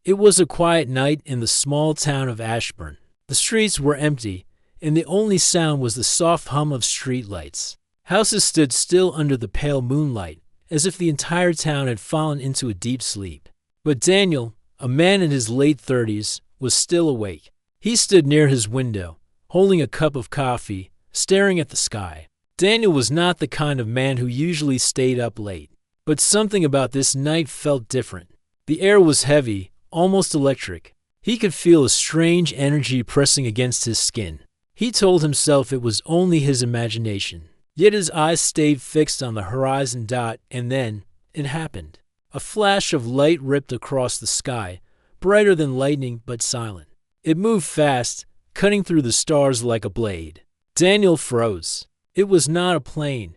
It was a quiet night in the small town of Ashburn. The streets were empty, and the only sound was the soft hum of streetlights. Houses stood still under the pale moonlight, as if the entire town had fallen into a deep sleep. But Daniel, a man in his late 30s, was still awake. He stood near his window, holding a cup of coffee, staring at the sky. Daniel was not the kind of man who usually stayed up late, but something about this night felt different. The air was heavy, almost electric. He could feel a strange energy pressing against his skin. He told himself it was only his imagination. Yet his eyes stayed fixed on the horizon. And then it happened. A flash of light ripped across the sky, brighter than lightning but silent. It moved fast, cutting through the stars like a blade. Daniel froze. It was not a plane,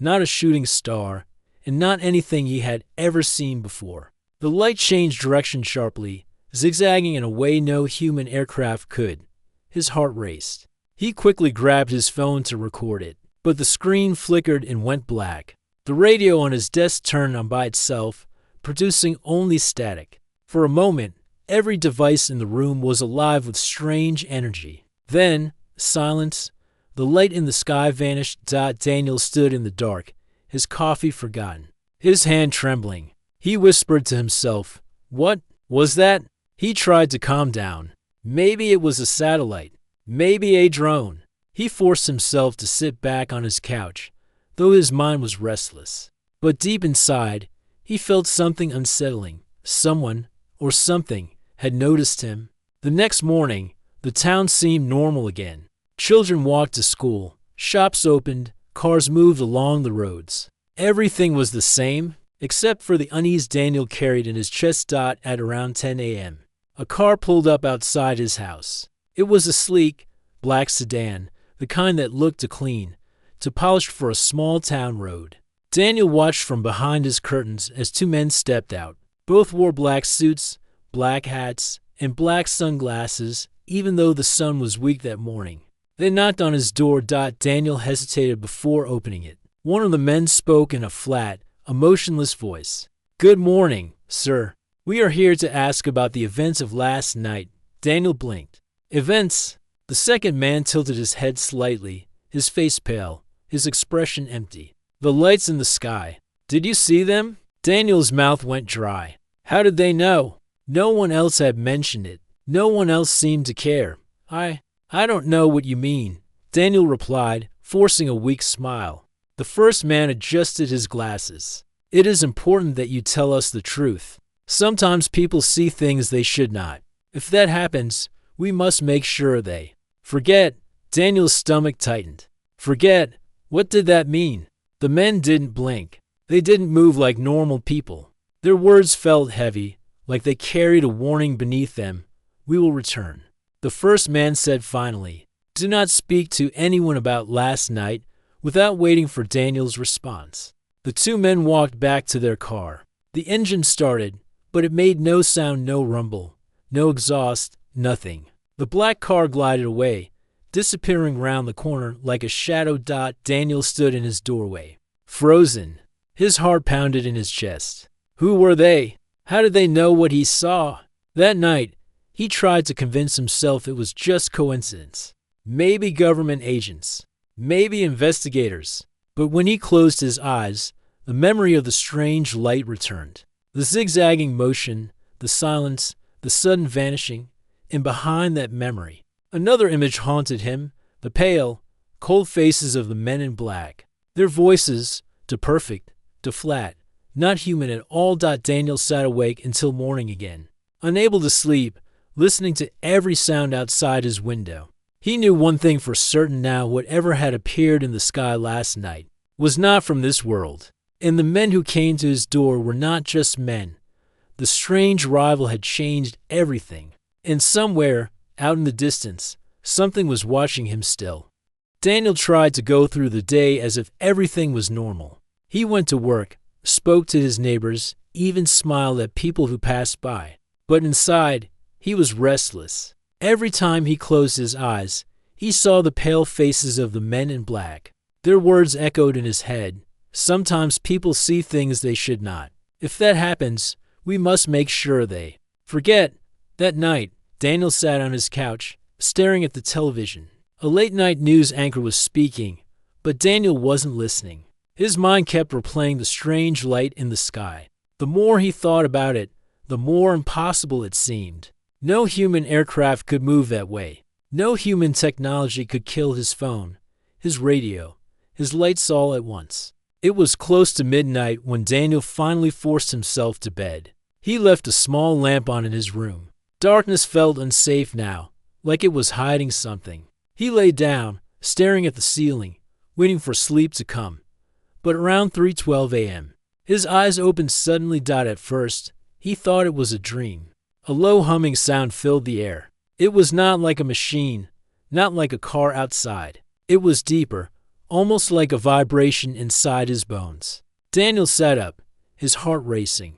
not a shooting star, and not anything he had ever seen before. The light changed direction sharply, zigzagging in a way no human aircraft could. His heart raced. He quickly grabbed his phone to record it, but the screen flickered and went black. The radio on his desk turned on by itself, producing only static. For a moment, every device in the room was alive with strange energy. Then, silence. The light in the sky vanished. Daniel stood in the dark, his coffee forgotten, his hand trembling. He whispered to himself, "What was that?" He tried to calm down. Maybe it was a satellite. Maybe a drone. He forced himself to sit back on his couch, though his mind was restless. But deep inside, he felt something unsettling. Someone, or something, had noticed him. The next morning, the town seemed normal again. Children walked to school, shops opened, cars moved along the roads. Everything was the same, except for the unease Daniel carried in his chest. At around 10 a.m., a car pulled up outside his house. It was a sleek, black sedan, the kind that looked too clean, too polished for a small-town road. Daniel watched from behind his curtains as two men stepped out. Both wore black suits, black hats, and black sunglasses, even though the sun was weak that morning. They knocked on his door. Daniel hesitated before opening it. One of the men spoke in a flat, emotionless voice. "Good morning, sir. We are here to ask about the events of last night." Daniel blinked. "Events?" The second man tilted his head slightly, his face pale, his expression empty. "The lights in the sky. Did you see them?" Daniel's mouth went dry. How did they know? No one else had mentioned it. No one else seemed to care. I don't know what you mean," Daniel replied, forcing a weak smile. The first man adjusted his glasses. "It is important that you tell us the truth. Sometimes people see things they should not. If that happens, we must make sure they." "Forget." Daniel's stomach tightened. "Forget? What did that mean?" The men didn't blink. They didn't move like normal people. Their words felt heavy, like they carried a warning beneath them. "We will return." The first man said finally, "Do not speak to anyone about last night," without waiting for Daniel's response. The two men walked back to their car. The engine started, but it made no sound, no rumble, no exhaust, nothing. The black car glided away, disappearing round the corner like a shadow. Daniel stood in his doorway, frozen. His heart pounded in his chest. Who were they? How did they know what he saw? That night, he tried to convince himself it was just coincidence. Maybe government agents. Maybe investigators. But when he closed his eyes, the memory of the strange light returned. The zigzagging motion, the silence, the sudden vanishing. And behind that memory, another image haunted him, the pale, cold faces of the men in black. Their voices, too perfect, too flat, not human at all. Daniel sat awake until morning again, unable to sleep, listening to every sound outside his window. He knew one thing for certain now: whatever had appeared in the sky last night was not from this world. And the men who came to his door were not just men. The strange rival had changed everything. And somewhere, out in the distance, something was watching him still. Daniel tried to go through the day as if everything was normal. He went to work, spoke to his neighbors, even smiled at people who passed by. But inside, he was restless. Every time he closed his eyes, he saw the pale faces of the men in black. Their words echoed in his head. Sometimes people see things they should not. If that happens, we must make sure they. Forget. That night, Daniel sat on his couch, staring at the television. A late-night news anchor was speaking, but Daniel wasn't listening. His mind kept replaying the strange light in the sky. The more he thought about it, the more impossible it seemed. No human aircraft could move that way. No human technology could kill his phone, his radio, his lights all at once. It was close to midnight when Daniel finally forced himself to bed. He left a small lamp on in his room. Darkness felt unsafe now, like it was hiding something. He lay down, staring at the ceiling, waiting for sleep to come. But around 3:12 a.m., his eyes opened suddenly. At first, he thought it was a dream. A low humming sound filled the air. It was not like a machine, not like a car outside. It was deeper, almost like a vibration inside his bones. Daniel sat up, his heart racing.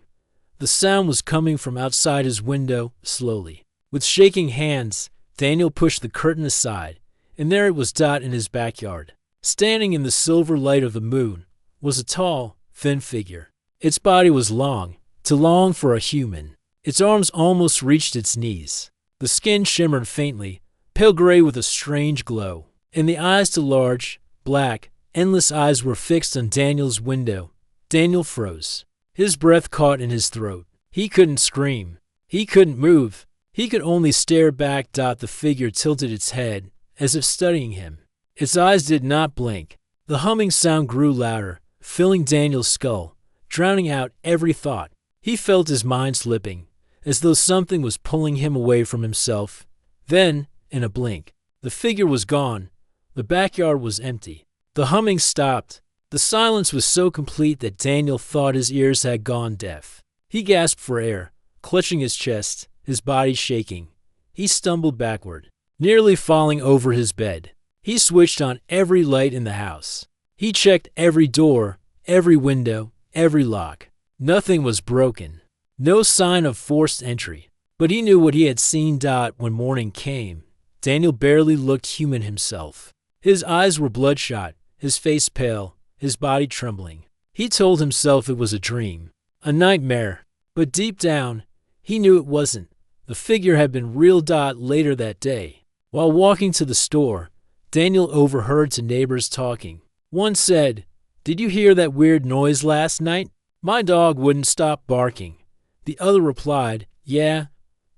The sound was coming from outside his window, slowly. With shaking hands, Daniel pushed the curtain aside, and there it was in his backyard. Standing in the silver light of the moon was a tall, thin figure. Its body was long, too long for a human. Its arms almost reached its knees. The skin shimmered faintly, pale gray with a strange glow, and the eyes, too large, black, endless eyes, were fixed on Daniel's window. Daniel froze. His breath caught in his throat. He couldn't scream. He couldn't move. He could only stare back. The figure tilted its head, as if studying him. Its eyes did not blink. The humming sound grew louder, filling Daniel's skull, drowning out every thought. He felt his mind slipping, as though something was pulling him away from himself. Then, in a blink, the figure was gone. The backyard was empty. The humming stopped. The silence was so complete that Daniel thought his ears had gone deaf. He gasped for air, clutching his chest, his body shaking. He stumbled backward, nearly falling over his bed. He switched on every light in the house. He checked every door, every window, every lock. Nothing was broken. No sign of forced entry. But he knew what he had seen. When morning came, Daniel barely looked human himself. His eyes were bloodshot, his face pale, his body trembling. He told himself it was a dream, a nightmare, but deep down, he knew it wasn't. The figure had been real. Later that day, while walking to the store, Daniel overheard two neighbors talking. One said, "Did you hear that weird noise last night? My dog wouldn't stop barking." The other replied, "Yeah,"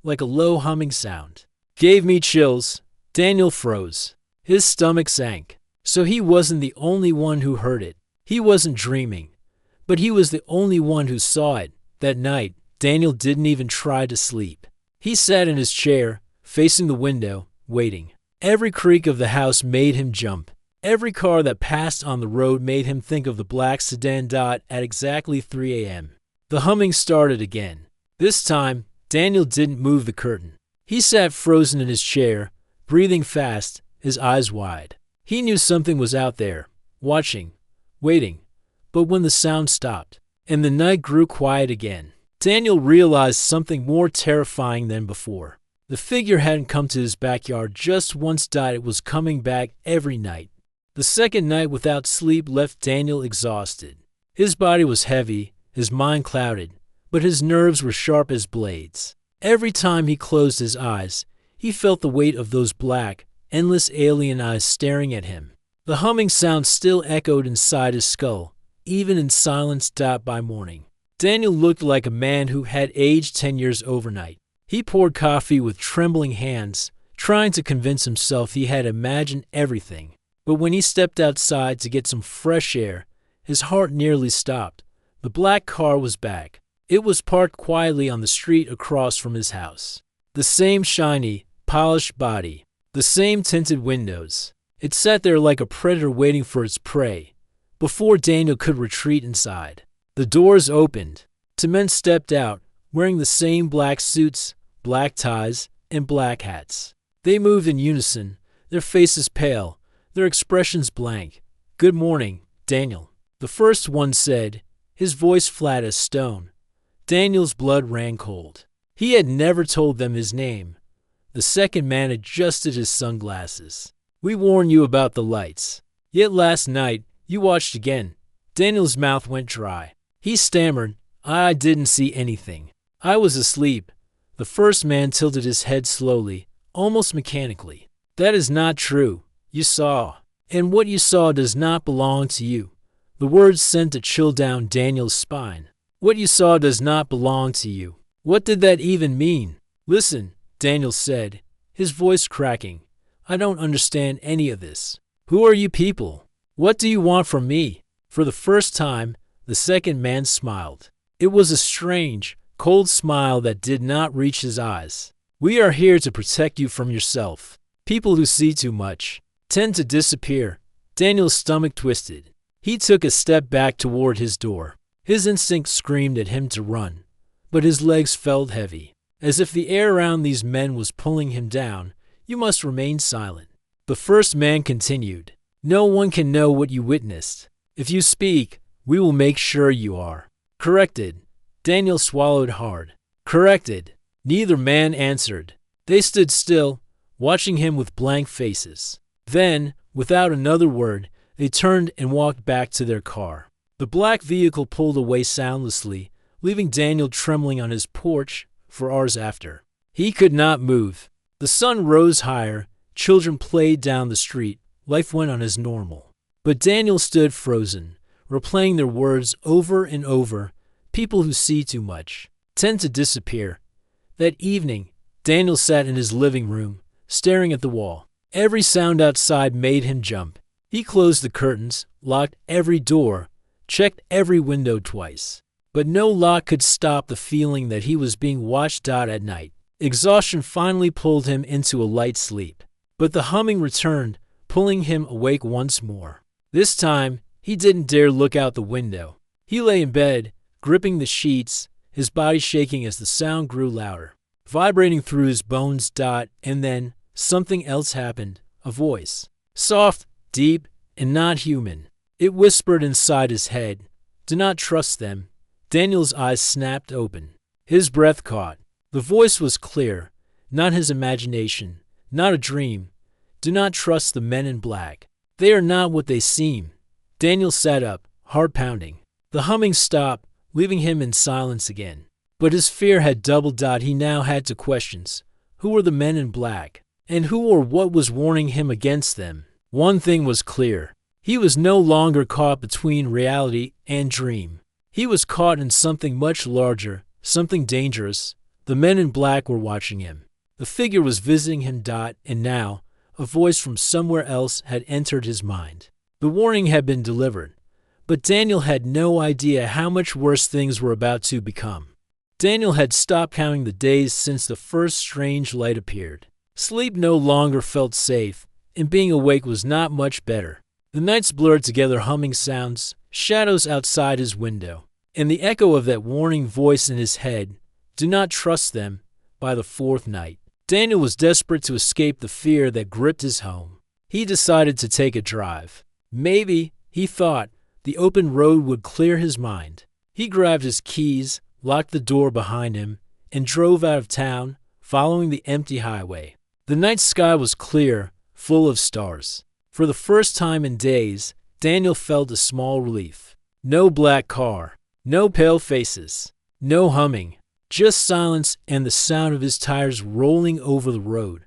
like a low humming sound. Gave me chills. Daniel froze. His stomach sank. So he wasn't the only one who heard it. He wasn't dreaming. But he was the only one who saw it. That night, Daniel didn't even try to sleep. He sat in his chair, facing the window, waiting. Every creak of the house made him jump. Every car that passed on the road made him think of the black sedan. At exactly 3 a.m., the humming started again. This time, Daniel didn't move the curtain. He sat frozen in his chair, breathing fast, his eyes wide. He knew something was out there, watching, waiting. But when the sound stopped, and the night grew quiet again, Daniel realized something more terrifying than before. The figure hadn't come to his backyard just once. It was coming back every night. The second night without sleep left Daniel exhausted. His body was heavy, his mind clouded, but his nerves were sharp as blades. Every time he closed his eyes, he felt the weight of those black, endless alien eyes staring at him. The humming sound still echoed inside his skull, even in silence. By morning, Daniel looked like a man who had aged 10 years overnight. He poured coffee with trembling hands, trying to convince himself he had imagined everything. But when he stepped outside to get some fresh air, his heart nearly stopped. The black car was back. It was parked quietly on the street across from his house. The same shiny, polished body. The same tinted windows. It sat there like a predator waiting for its prey. Before Daniel could retreat inside, the doors opened. Two men stepped out, wearing the same black suits, black ties, and black hats. They moved in unison, their faces pale, their expressions blank. "Good morning, Daniel," the first one said, his voice flat as stone. Daniel's blood ran cold. He had never told them his name. The second man adjusted his sunglasses. "We warned you about the lights. Yet last night, you watched again." Daniel's mouth went dry. He stammered, "I didn't see anything. I was asleep." The first man tilted his head slowly, almost mechanically. That is not true. You saw. And what you saw does not belong to you. The words sent a chill down Daniel's spine. What you saw does not belong to you. What did that even mean? Listen, Daniel said, his voice cracking. I don't understand any of this. Who are you people? What do you want from me? For the first time, the second man smiled. It was a strange, cold smile that did not reach his eyes. We are here to protect you from yourself. People who see too much tend to disappear. Daniel's stomach twisted. He took a step back toward his door. His instinct screamed at him to run, but his legs felt heavy, as if the air around these men was pulling him down. You must remain silent. The first man continued. No one can know what you witnessed. If you speak, we will make sure you are corrected. Daniel swallowed hard. Corrected. Neither man answered. They stood still, watching him with blank faces. Then, without another word, they turned and walked back to their car. The black vehicle pulled away soundlessly, leaving Daniel trembling on his porch for hours after. He could not move. The sun rose higher, children played down the street, life went on as normal. But Daniel stood frozen, replaying their words over and over. People who see too much tend to disappear. That evening, Daniel sat in his living room, staring at the wall. Every sound outside made him jump. He closed the curtains, locked every door, checked every window twice. But no lock could stop the feeling that he was being watched at night. Exhaustion finally pulled him into a light sleep. But the humming returned, pulling him awake once more. This time, he didn't dare look out the window. He lay in bed, gripping the sheets, his body shaking as the sound grew louder, vibrating through his bones. And then, something else happened. A voice. Soft, deep, and not human. It whispered inside his head. Do not trust them. Daniel's eyes snapped open. His breath caught. The voice was clear. Not his imagination. Not a dream. Do not trust the men in black. They are not what they seem. Daniel sat up, heart pounding. The humming stopped, leaving him in silence again. But his fear had doubled. He now had two questions. Who were the men in black? And who or what was warning him against them? One thing was clear. He was no longer caught between reality and dream. He was caught in something much larger, something dangerous. The men in black were watching him. The figure was visiting him. And now, a voice from somewhere else had entered his mind. The warning had been delivered, but Daniel had no idea how much worse things were about to become. Daniel had stopped counting the days since the first strange light appeared. Sleep no longer felt safe, and being awake was not much better. The nights blurred together, humming sounds, shadows outside his window, and the echo of that warning voice in his head. Do not trust them. By the fourth night, Daniel was desperate to escape the fear that gripped his home. He decided to take a drive. Maybe, he thought, the open road would clear his mind. He grabbed his keys, locked the door behind him, and drove out of town, following the empty highway. The night sky was clear, full of stars. For the first time in days, Daniel felt a small relief. No black car, no pale faces, no humming, just silence and the sound of his tires rolling over the road.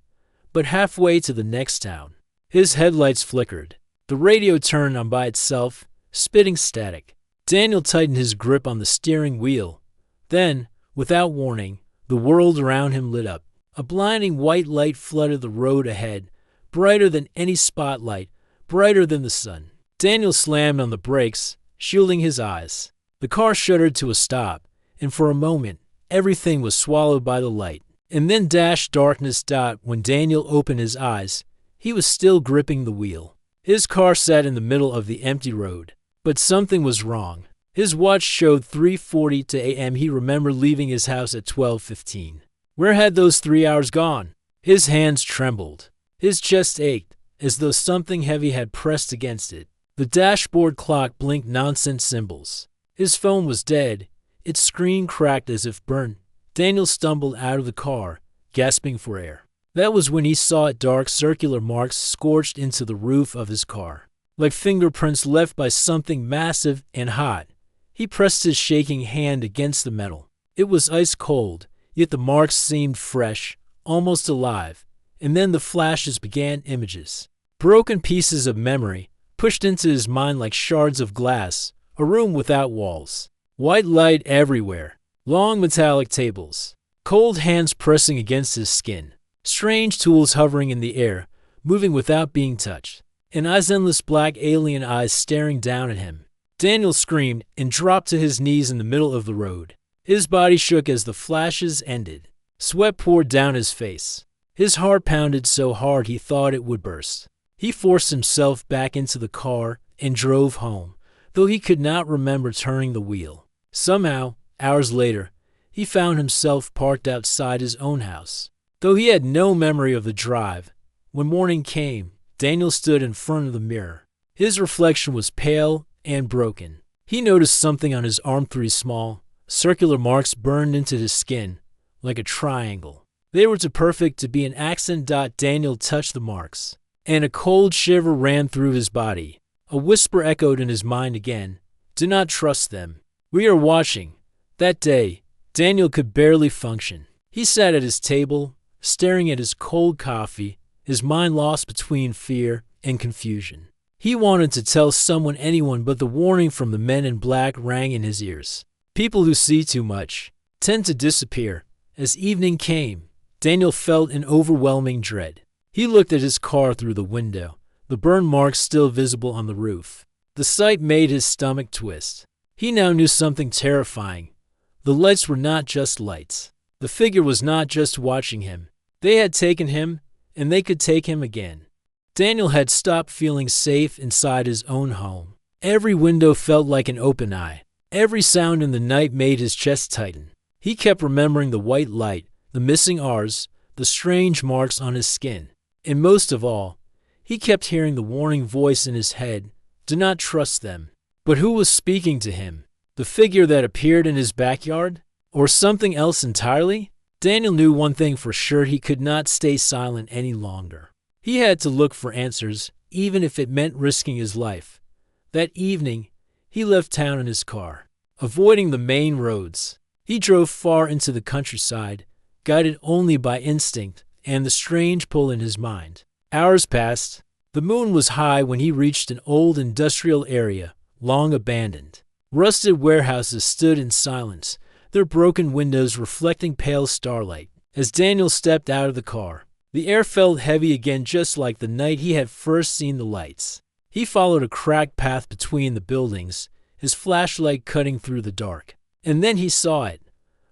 But halfway to the next town, his headlights flickered. The radio turned on by itself, spitting static. Daniel tightened his grip on the steering wheel. Then, without warning, the world around him lit up. A blinding white light flooded the road ahead, brighter than any spotlight, brighter than the sun. Daniel slammed on the brakes, shielding his eyes. The car shuddered to a stop, and for a moment, everything was swallowed by the light. And then dashed darkness. When Daniel opened his eyes, he was still gripping the wheel. His car sat in the middle of the empty road. But something was wrong. His watch showed 3:40 a.m. He remembered leaving his house at 12:15. Where had those 3 hours gone? His hands trembled. His chest ached, as though something heavy had pressed against it. The dashboard clock blinked nonsense symbols. His phone was dead. Its screen cracked as if burnt. Daniel stumbled out of the car, gasping for air. That was when he saw dark circular marks scorched into the roof of his car, like fingerprints left by something massive and hot. He pressed his shaking hand against the metal. It was ice cold, yet the marks seemed fresh, almost alive, and then the flashes began images. Broken pieces of memory, pushed into his mind like shards of glass, a room without walls. White light everywhere, long metallic tables, cold hands pressing against his skin, strange tools hovering in the air, moving without being touched, and endless black alien eyes staring down at him. Daniel screamed and dropped to his knees in the middle of the road. His body shook as the flashes ended. Sweat poured down his face. His heart pounded so hard he thought it would burst. He forced himself back into the car and drove home, though he could not remember turning the wheel. Somehow, hours later, he found himself parked outside his own house. Though he had no memory of the drive, when morning came, Daniel stood in front of the mirror. His reflection was pale and broken. He noticed something on his arm, 3 small, circular marks burned into his skin, like a triangle. They were too perfect to be an accident. Daniel touched the marks, and a cold shiver ran through his body. A whisper echoed in his mind again. Do not trust them. We are watching. That day, Daniel could barely function. He sat at his table, staring at his cold coffee, his mind lost between fear and confusion. He wanted to tell someone, anyone, but the warning from the men in black rang in his ears. People who see too much tend to disappear. As evening came, Daniel felt an overwhelming dread. He looked at his car through the window, the burn marks still visible on the roof. The sight made his stomach twist. He now knew something terrifying. The lights were not just lights. The figure was not just watching him. They had taken him, and they could take him again. Daniel had stopped feeling safe inside his own home. Every window felt like an open eye. Every sound in the night made his chest tighten. He kept remembering the white light, the missing R's, the strange marks on his skin. And most of all, he kept hearing the warning voice in his head, do not trust them. But who was speaking to him? The figure that appeared in his backyard? Or something else entirely? Daniel knew one thing for sure: he could not stay silent any longer. He had to look for answers, even if it meant risking his life. That evening, he left town in his car, avoiding the main roads. He drove far into the countryside, guided only by instinct and the strange pull in his mind. Hours passed. The moon was high when he reached an old industrial area, long abandoned. Rusted warehouses stood in silence, their broken windows reflecting pale starlight. As Daniel stepped out of the car, the air felt heavy again, just like the night he had first seen the lights. He followed a cracked path between the buildings, his flashlight cutting through the dark. And then he saw it.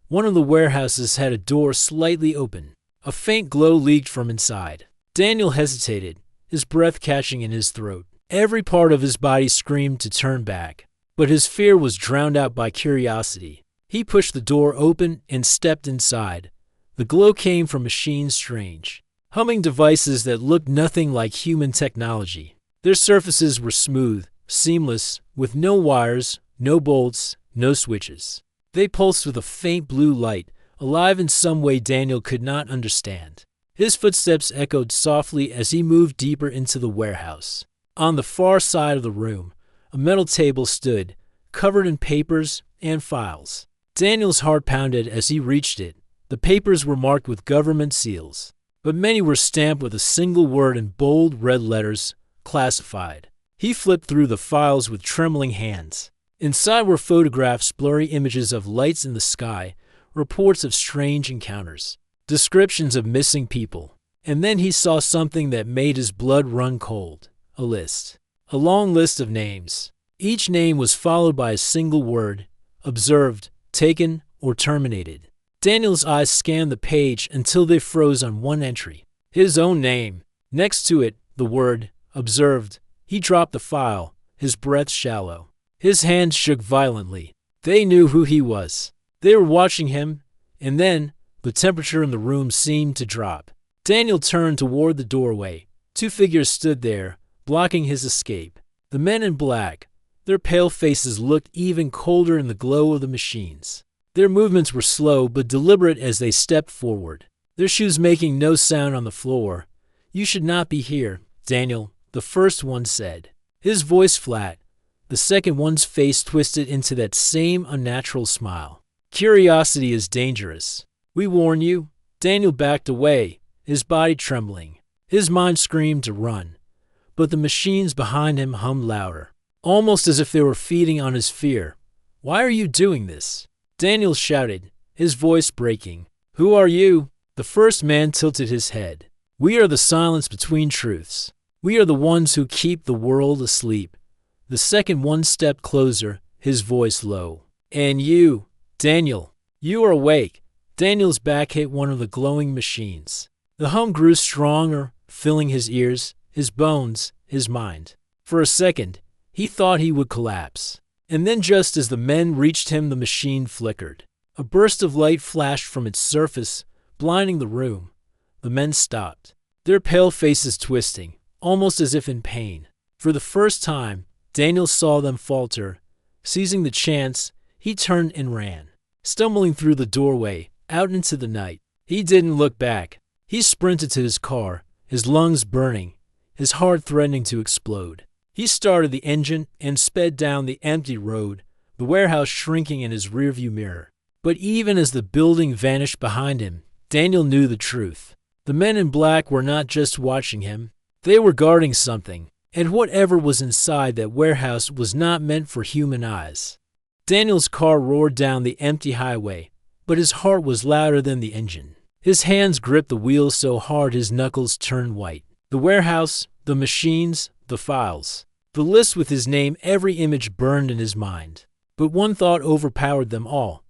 One of the warehouses had a door slightly open. A faint glow leaked from inside. Daniel hesitated, his breath catching in his throat. Every part of his body screamed to turn back, but his fear was drowned out by curiosity. He pushed the door open and stepped inside. The glow came from machines, strange, humming devices that looked nothing like human technology. Their surfaces were smooth, seamless, with no wires, no bolts, no switches. They pulsed with a faint blue light, alive in some way Daniel could not understand. His footsteps echoed softly as he moved deeper into the warehouse. On the far side of the room, a metal table stood, covered in papers and files. Daniel's heart pounded as he reached it. The papers were marked with government seals, but many were stamped with a single word in bold red letters, classified. He flipped through the files with trembling hands. Inside were photographs, blurry images of lights in the sky, reports of strange encounters, descriptions of missing people. And then he saw something that made his blood run cold. A list. A long list of names. Each name was followed by a single word: observed, taken, or terminated. Daniel's eyes scanned the page until they froze on one entry. His own name. Next to it, the word observed. He dropped the file, his breath shallow. His hands shook violently. They knew who he was. They were watching him, and then the temperature in the room seemed to drop. Daniel turned toward the doorway. 2 figures stood there, blocking his escape. The men in black. Their pale faces looked even colder in the glow of the machines. Their movements were slow but deliberate as they stepped forward, their shoes making no sound on the floor. You should not be here, Daniel, the first one said, his voice flat. The second one's face twisted into that same unnatural smile. Curiosity is dangerous. We warn you." Daniel backed away, his body trembling. His mind screamed to run, but the machines behind him hummed louder, almost as if they were feeding on his fear. "Why are you doing this?" Daniel shouted, his voice breaking. "Who are you?" The first man tilted his head. "We are the silence between truths. We are the ones who keep the world asleep." The second one stepped closer, his voice low. "And you, Daniel, you are awake." Daniel's back hit one of the glowing machines. The hum grew stronger, filling his ears, his bones, his mind. For a second, he thought he would collapse. And then just as the men reached him, the machine flickered. A burst of light flashed from its surface, blinding the room. The men stopped, their pale faces twisting, almost as if in pain. For the first time, Daniel saw them falter. Seizing the chance, he turned and ran, stumbling through the doorway, out into the night. He didn't look back. He sprinted to his car, his lungs burning, his heart threatening to explode. He started the engine and sped down the empty road, the warehouse shrinking in his rearview mirror. But even as the building vanished behind him, Daniel knew the truth. The men in black were not just watching him. They were guarding something, and whatever was inside that warehouse was not meant for human eyes. Daniel's car roared down the empty highway, but his heart was louder than the engine. His hands gripped the wheels so hard his knuckles turned white. The warehouse, the machines, the files. The list with his name, every image burned in his mind. But one thought overpowered them all.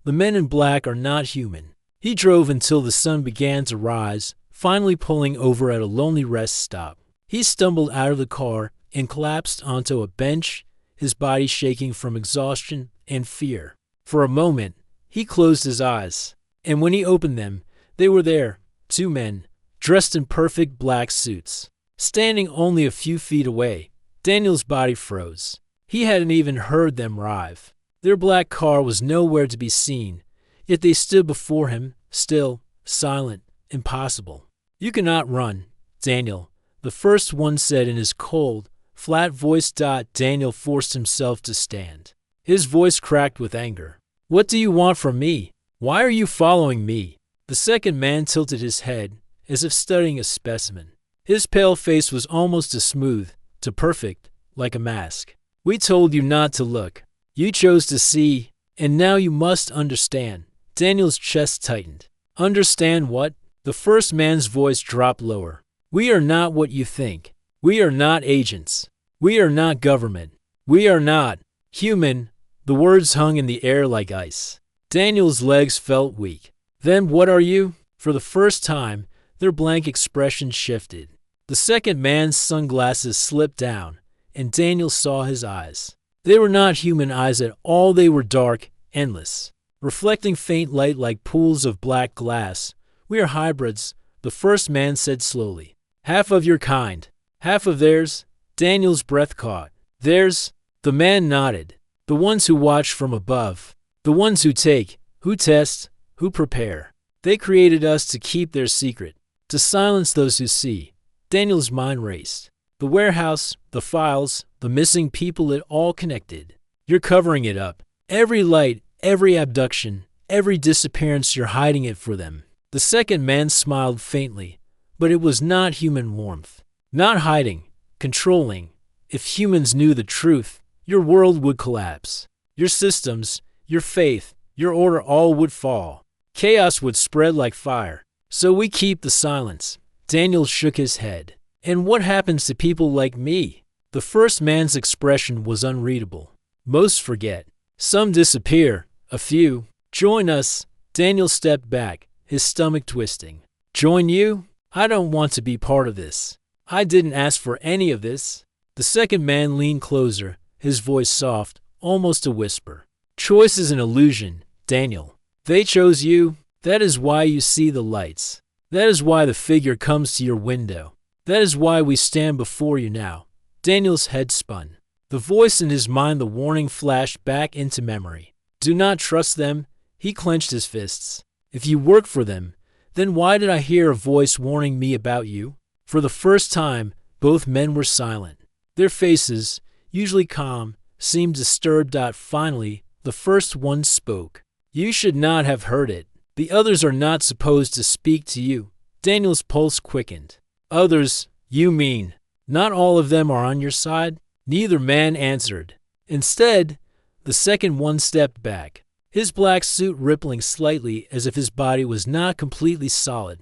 The men in black are not human. He drove until the sun began to rise, finally pulling over at a lonely rest stop. He stumbled out of the car and collapsed onto a bench, his body shaking from exhaustion and fear. For a moment, he closed his eyes, and when he opened them, they were there, two men, dressed in perfect black suits. Standing only a few feet away, Daniel's body froze. He hadn't even heard them arrive. Their black car was nowhere to be seen, yet they stood before him, still, silent, impossible. "You cannot run, Daniel," the first one said in his cold, flat voice. Daniel forced himself to stand. His voice cracked with anger. "What do you want from me? Why are you following me?" The second man tilted his head, as if studying a specimen. His pale face was almost as smooth, to perfect, like a mask. "We told you not to look. You chose to see, and now you must understand." Daniel's chest tightened. "Understand what?" The first man's voice dropped lower. "We are not what you think. We are not agents. We are not government. We are not human." The words hung in the air like ice. Daniel's legs felt weak. "Then what are you?" For the first time, their blank expression shifted. The second man's sunglasses slipped down, and Daniel saw his eyes. They were not human eyes at all. They were dark, endless, reflecting faint light like pools of black glass. "We are hybrids," the first man said slowly. "Half of your kind, half of theirs." Daniel's breath caught. "Theirs?" The man nodded. "The ones who watch from above. The ones who take, who test, who prepare. They created us to keep their secret, to silence those who see." Daniel's mind raced. The warehouse, the files, the missing people, it all connected. "You're covering it up. Every light, every abduction, every disappearance, you're hiding it for them." The second man smiled faintly, but it was not human warmth. "Not hiding, controlling. If humans knew the truth, your world would collapse. Your systems, your faith, your order, all would fall. Chaos would spread like fire. So we keep the silence." Daniel shook his head. "And what happens to people like me?" The first man's expression was unreadable. "Most forget. Some disappear. A few. Join us." Daniel stepped back, his stomach twisting. "Join you? I don't want to be part of this. I didn't ask for any of this." The second man leaned closer, his voice soft, almost a whisper. "Choice is an illusion, Daniel. They chose you. That is why you see the lights. That is why the figure comes to your window. That is why we stand before you now." Daniel's head spun. The voice in his mind, the warning, flashed back into memory. "Do not trust them." He clenched his fists. "If you work for them, then why did I hear a voice warning me about you?" For the first time, both men were silent. Their faces, usually calm, seemed disturbed. Finally, the first one spoke. "You should not have heard it." The others are not supposed to speak to you. Daniel's pulse quickened. Others, you mean? Not all of them are on your side? Neither man answered. Instead, the second one stepped back, his black suit rippling slightly as if his body was not completely solid.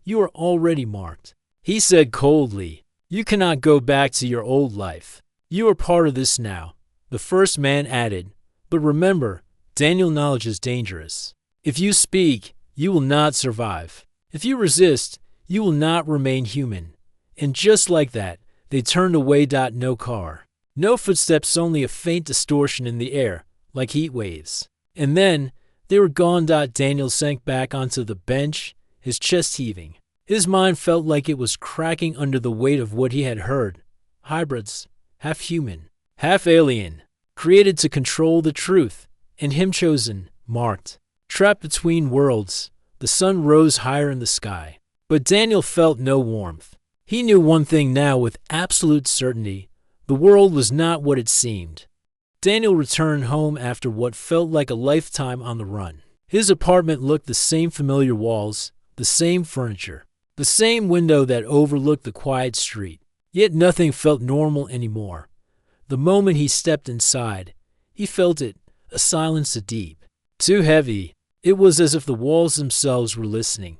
You are already marked. He said coldly, you cannot go back to your old life. You are part of this now. The first man added, but remember, Daniel knowledge is dangerous. If you speak, you will not survive. If you resist, you will not remain human. And just like that, they turned away. No car. No footsteps, only a faint distortion in the air, like heat waves. And then, they were gone. Daniel sank back onto the bench, his chest heaving. His mind felt like it was cracking under the weight of what he had heard. Hybrids, half human, half alien, created to control the truth, and him chosen, marked. Trapped between worlds, the sun rose higher in the sky. But Daniel felt no warmth. He knew one thing now with absolute certainty. The world was not what it seemed. Daniel returned home after what felt like a lifetime on the run. His apartment looked the same familiar walls, the same furniture, the same window that overlooked the quiet street. Yet nothing felt normal anymore. The moment he stepped inside, he felt it, a silence too deep, too heavy. It was as if the walls themselves were listening.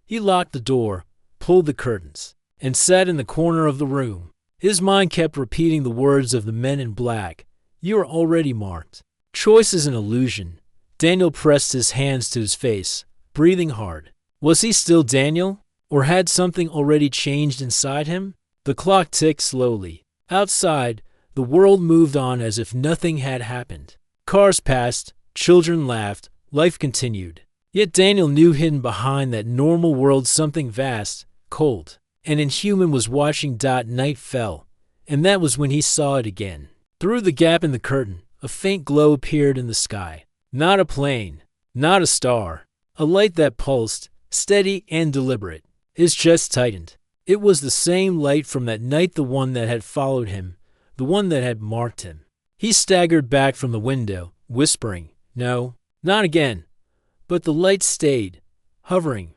He locked the door, pulled the curtains, and sat in the corner of the room. His mind kept repeating the words of the men in black. You are already marked. Choice is an illusion. Daniel pressed his hands to his face, breathing hard. Was he still Daniel? Or had something already changed inside him? The clock ticked slowly. Outside, the world moved on as if nothing had happened. Cars passed, children laughed, life continued. Yet Daniel knew hidden behind that normal world something vast, cold, and inhuman was watching. Night fell, and that was when he saw it again. Through the gap in the curtain, a faint glow appeared in the sky. Not a plane, not a star, a light that pulsed, steady and deliberate. His chest tightened. It was the same light from that night, the one that had followed him, the one that had marked him. He staggered back from the window, whispering, no, not again. But the light stayed, hovering,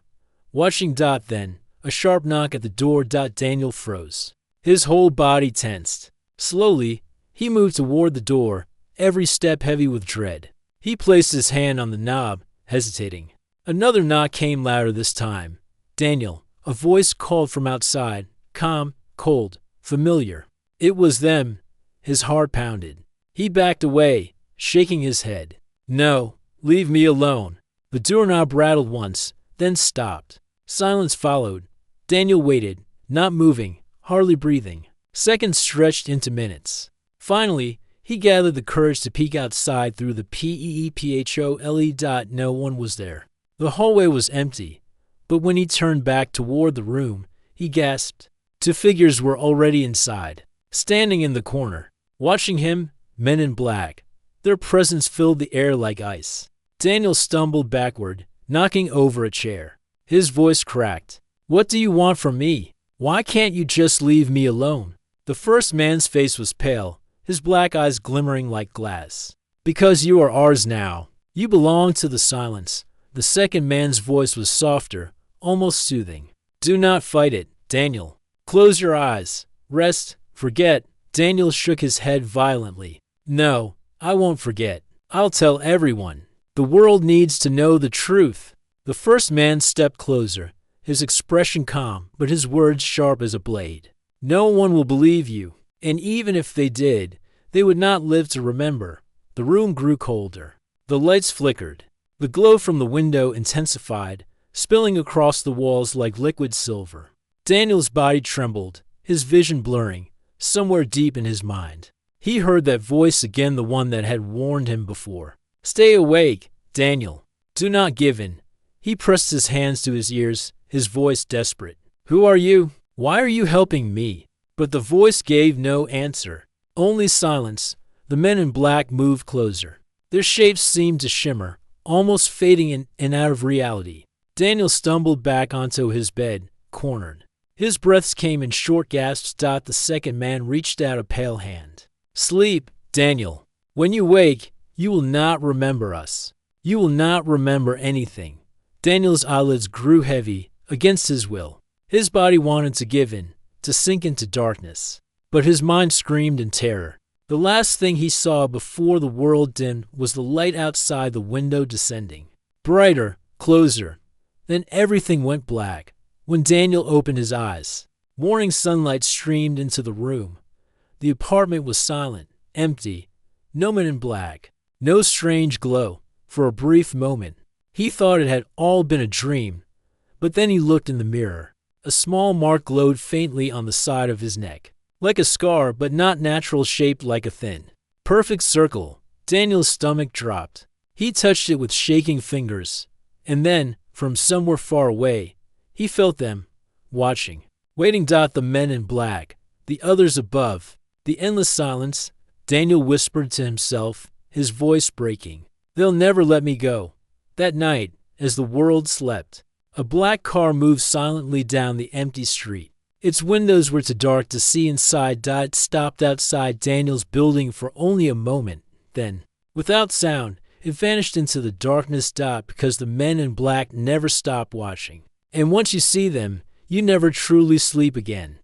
watching. Then, a sharp knock at the door. Daniel froze. His whole body tensed. Slowly, he moved toward the door, every step heavy with dread. He placed his hand on the knob, hesitating. Another knock came, louder this time. Daniel, a voice called from outside, calm, cold, familiar. It was them. His heart pounded. He backed away, shaking his head. No, leave me alone. The doorknob rattled once, then stopped. Silence followed. Daniel waited, not moving, hardly breathing. Seconds stretched into minutes. Finally, he gathered the courage to peek outside through the peephole. No one was there. The hallway was empty, but when he turned back toward the room, he gasped. Two figures were already inside, standing in the corner, watching him, men in black. Their presence filled the air like ice. Daniel stumbled backward, knocking over a chair. His voice cracked. What do you want from me? Why can't you just leave me alone? The first man's face was pale, his black eyes glimmering like glass. Because you are ours now. You belong to the silence. The second man's voice was softer, almost soothing. Do not fight it, Daniel. Close your eyes. Rest. Forget. Daniel shook his head violently. No, I won't forget. I'll tell everyone. The world needs to know the truth. The first man stepped closer, his expression calm, but his words sharp as a blade. No one will believe you, and even if they did, they would not live to remember. The room grew colder. The lights flickered. The glow from the window intensified, spilling across the walls like liquid silver. Daniel's body trembled, his vision blurring, somewhere deep in his mind. He heard that voice again, the one that had warned him before. Stay awake, Daniel. Do not give in. He pressed his hands to his ears, his voice desperate. Who are you? Why are you helping me? But the voice gave no answer. Only silence. The men in black moved closer. Their shapes seemed to shimmer, almost fading in and out of reality. Daniel stumbled back onto his bed, cornered. His breaths came in short gasps. The second man reached out a pale hand. Sleep, Daniel. When you wake, you will not remember us. You will not remember anything. Daniel's eyelids grew heavy against his will. His body wanted to give in, to sink into darkness. But his mind screamed in terror. The last thing he saw before the world dimmed was the light outside the window descending. Brighter, closer. Then everything went black. When Daniel opened his eyes, warning sunlight streamed into the room. The apartment was silent, empty, no men in black, no strange glow. For a brief moment, he thought it had all been a dream, but then he looked in the mirror. A small mark glowed faintly on the side of his neck, like a scar, but not natural, shaped like a thin, perfect circle. Daniel's stomach dropped. He touched it with shaking fingers, and then, from somewhere far away, he felt them, watching, waiting. The men in black, the others above, the endless silence. Daniel whispered to himself, his voice breaking, "They'll never let me go." That night, as the world slept, a black car moved silently down the empty street. Its windows were too dark to see inside. It stopped outside Daniel's building for only a moment. Then, without sound, it vanished into the darkness. Because the men in black never stop watching. And once you see them, you never truly sleep again.